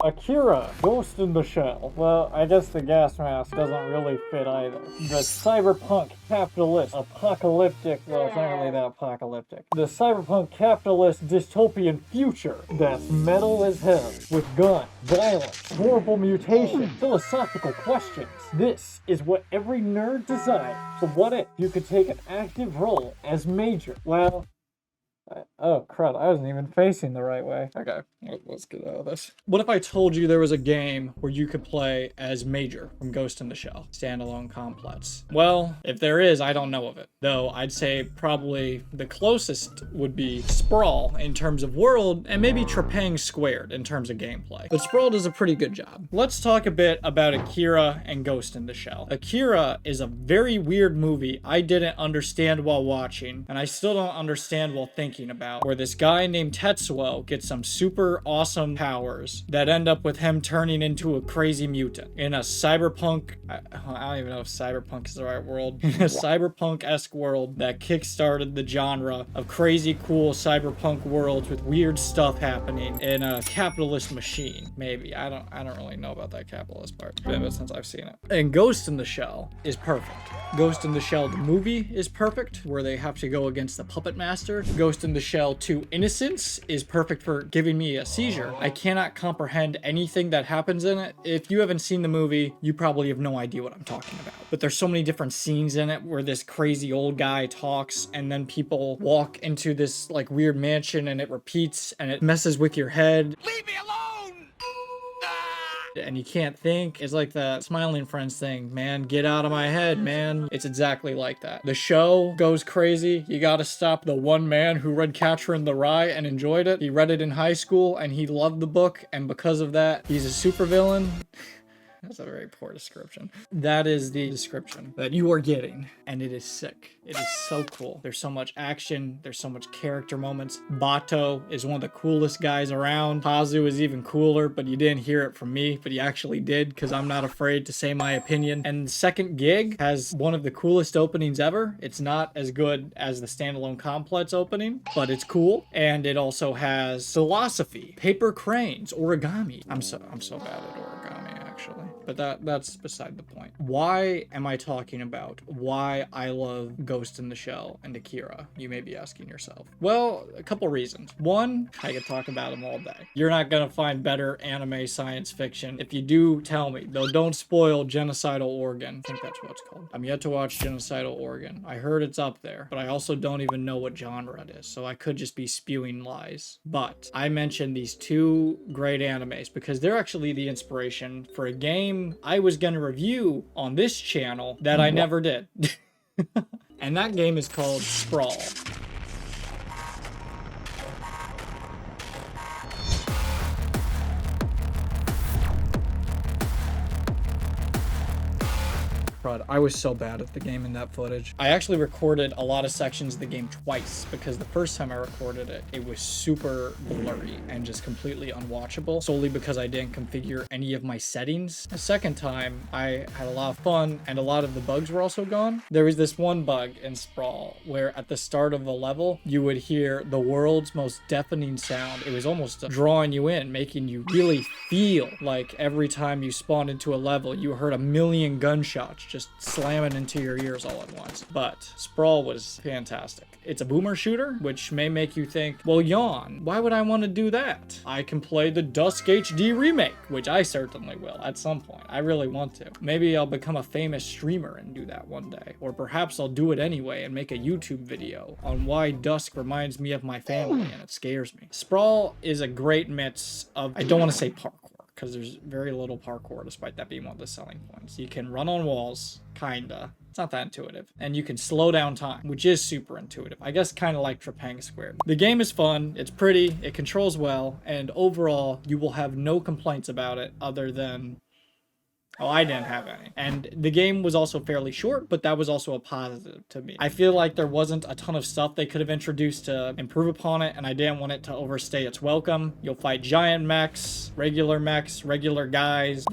Akira, Ghost in the Shell. Well, I guess the gas mask doesn't really fit either. The cyberpunk capitalist apocalyptic, well, it's not really that apocalyptic. The cyberpunk capitalist dystopian future that's metal as hell, with guns, violence, horrible mutation, philosophical questions. This is what every nerd desires. So what if you could take an active role as Major? Well, oh crud, I wasn't even facing the right way. Okay, let's get out of this. What if I told you there was a game where you could play as Major from Ghost in the Shell, standalone complex? Well, if there is, I don't know of it. Though I'd say probably the closest would be Sprawl in terms of world, and maybe Trepang Squared in terms of gameplay. But Sprawl does a pretty good job. Let's talk a bit about Akira and Ghost in the Shell. Akira is a very weird movie I didn't understand while watching, and I still don't understand while thinking about, where this guy named Tetsuo gets some super awesome powers that end up with him turning into a crazy mutant in a cyberpunk, I don't even know if cyberpunk is the right world, in a cyberpunk-esque world that kickstarted the genre of crazy cool cyberpunk worlds with weird stuff happening in a capitalist machine. Maybe, I don't really know about that capitalist part. It's been a bit since I've seen it. And Ghost in the Shell is perfect. Ghost in the Shell the movie is perfect, where they have to go against the puppet master. Ghost in the Shell 2 Innocence is perfect for giving me a seizure. I cannot comprehend anything that happens in it. If you haven't seen the movie, you probably have no idea what I'm talking about. But there's so many different scenes in it where this crazy old guy talks and then people walk into this like weird mansion and it repeats and it messes with your head. Leave me alone! And you can't think. It's like the Smiling Friends thing. Man, get out of my head, man. It's exactly like that. The show goes crazy. You gotta stop the one man who read Catcher in the Rye and enjoyed it. He read it in high school and he loved the book, and because of that, he's a supervillain. That's a very poor description. That is the description that you are getting, and it is sick. It is so cool. There's so much action. There's so much character moments. Bato is one of the coolest guys around. Pazu is even cooler, but you didn't hear it from me, but you actually did, because I'm not afraid to say my opinion. And the second gig has one of the coolest openings ever. It's not as good as the standalone complex opening, but it's cool. And it also has philosophy, paper cranes, origami. I'm so bad at origami, actually. But that's beside the point. Why am I talking about why I love Ghost in the Shell and Akira? You may be asking yourself. Well, a couple reasons. One, I could talk about them all day. You're not gonna find better anime science fiction. If you do, tell me. Though don't spoil Genocidal Organ. I think that's what it's called. I'm yet to watch Genocidal Organ. I heard it's up there, but I also don't even know what genre it is, so I could just be spewing lies. But I mentioned these two great animes because they're actually the inspiration for a game I was gonna review on this channel that I never did. And that game is called Sprawl. I was so bad at the game in that footage. I actually recorded a lot of sections of the game twice because the first time I recorded it, it was super blurry and just completely unwatchable, solely because I didn't configure any of my settings. The second time, I had a lot of fun and a lot of the bugs were also gone. There was this one bug in Sprawl where at the start of a level, you would hear the world's most deafening sound. It was almost drawing you in, making you really feel like every time you spawned into a level, you heard a million gunshots just slamming into your ears all at once. But Sprawl was fantastic. It's a boomer shooter, which may make you think, well, Yawn, why would I want to do that? I can play the Dusk HD remake, which I certainly will at some point. I really want to. Maybe I'll become a famous streamer and do that one day. Or perhaps I'll do it anyway and make a YouTube video on why Dusk reminds me of my family and it scares me. Sprawl is a great mix of, I don't want to say parkour, because there's very little parkour, despite that being one of the selling points. You can run on walls, kinda. It's not that intuitive. And you can slow down time, which is super intuitive. I guess kind of like Trepang Squared. The game is fun, it's pretty, it controls well, and overall, you will have no complaints about it other than Oh, I didn't have any. And the game was also fairly short, but that was also a positive to me. I feel like there wasn't a ton of stuff they could have introduced to improve upon it, and I didn't want it to overstay its welcome. You'll fight giant mechs, regular guys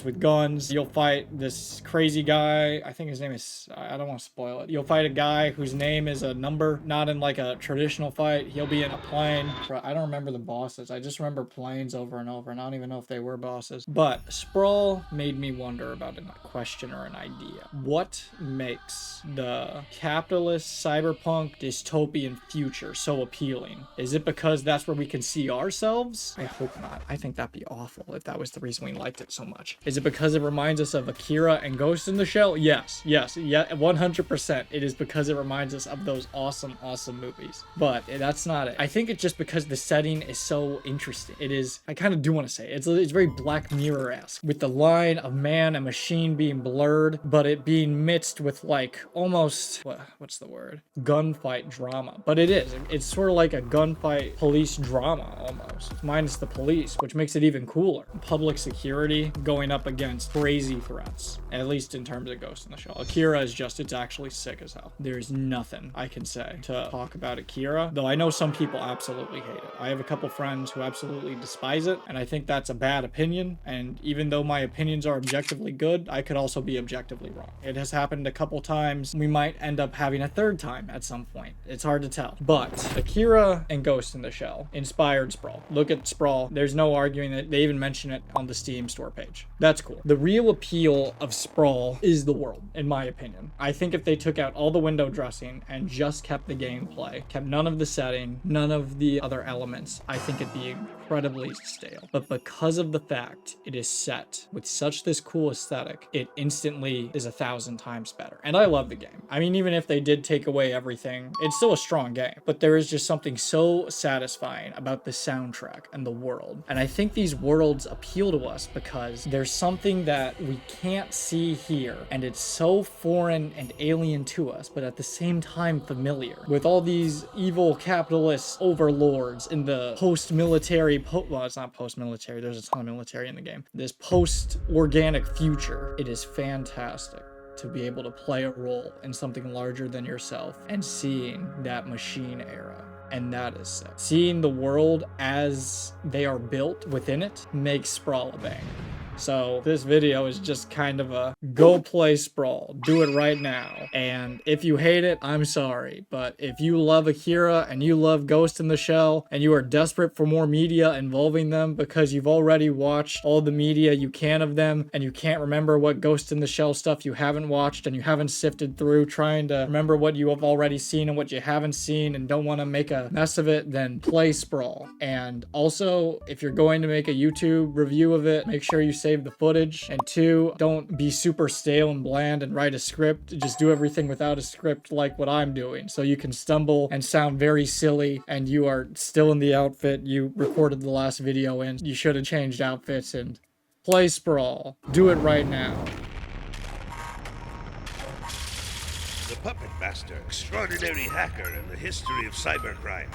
with guns. You'll fight this crazy guy. I think his name is, I don't want to spoil it. You'll fight a guy whose name is a number, not in like a traditional fight. He'll be in a plane. I don't remember the bosses. I just remember planes over and over, and I don't even know if they were bosses. But Sprawl made me wonder about a question or an idea. What makes the capitalist cyberpunk dystopian future so appealing? Is it because that's where we can see ourselves? I hope not. I think that'd be awful if that was the reason we liked it so much. Is it because it reminds us of Akira and Ghostintheshell? Yes, 100%. It is because it reminds us of those awesome movies. But that's not it. I think it's just because the setting is so interesting. It is, I kind of do want to say, it's very Black Mirror-esque, with the line of man and machine being blurred, but it being mixed with like almost, what's the word? Gunfight drama. But it is. It's sort of like a gunfight police drama almost, minus the police, which makes it even cooler. Public security going up against crazy threats, at least in terms of Ghost in the Shell. Akira is just, it's actually sick as hell. There's nothing I can say to talk about Akira, though I know some people absolutely hate it. I have a couple friends who absolutely despise it, and I think that's a bad opinion. And even though my opinions are objectively good, I could also be objectively wrong. It has happened a couple times. We might end up having a third time at some point. It's hard to tell. But Akira and Ghost in the Shell inspired Sprawl. Look at Sprawl. There's no arguing that. They even mention it on the Steam store page. That's cool. The real appeal of Sprawl is the world, in my opinion. I think if they took out all the window dressing and just kept the gameplay, kept none of the setting, none of the other elements, I think it'd be incredibly stale. But because of the fact it is set with such this cool aesthetic, it instantly is 1,000 times better. And I love the game. I mean, even if they did take away everything, it's still a strong game. But there is just something so satisfying about the soundtrack and the world. And I think these worlds appeal to us because there's something that we can't see here, and it's so foreign and alien to us, but at the same time familiar. With all these evil capitalist overlords in the post-military, well, it's not post-military, there's a ton of military in the game. This post-organic future, it is fantastic to be able to play a role in something larger than yourself and seeing that machine era. And that is sick. Seeing the world as they are built within it makes Sprawl a banger. So this video is just kind of a go play Sprawl. Do it right now. And if you hate it, I'm sorry. But if you love Akira and you love Ghost in the Shell and you are desperate for more media involving them because you've already watched all the media you can of them and you can't remember what Ghost in the Shell stuff you haven't watched and you haven't sifted through trying to remember what you have already seen and what you haven't seen and don't want to make a mess of it, then play Sprawl. And also, if you're going to make a YouTube review of it, make sure you save the footage. And 2, don't be super stale and bland and write a script. Just do everything without a script like what I'm doing. So you can stumble and sound very silly and you are still in the outfit you recorded the last video in. You should have changed outfits and play Sprawl. Do it right now. The puppet master, extraordinary hacker in the history of cybercrime.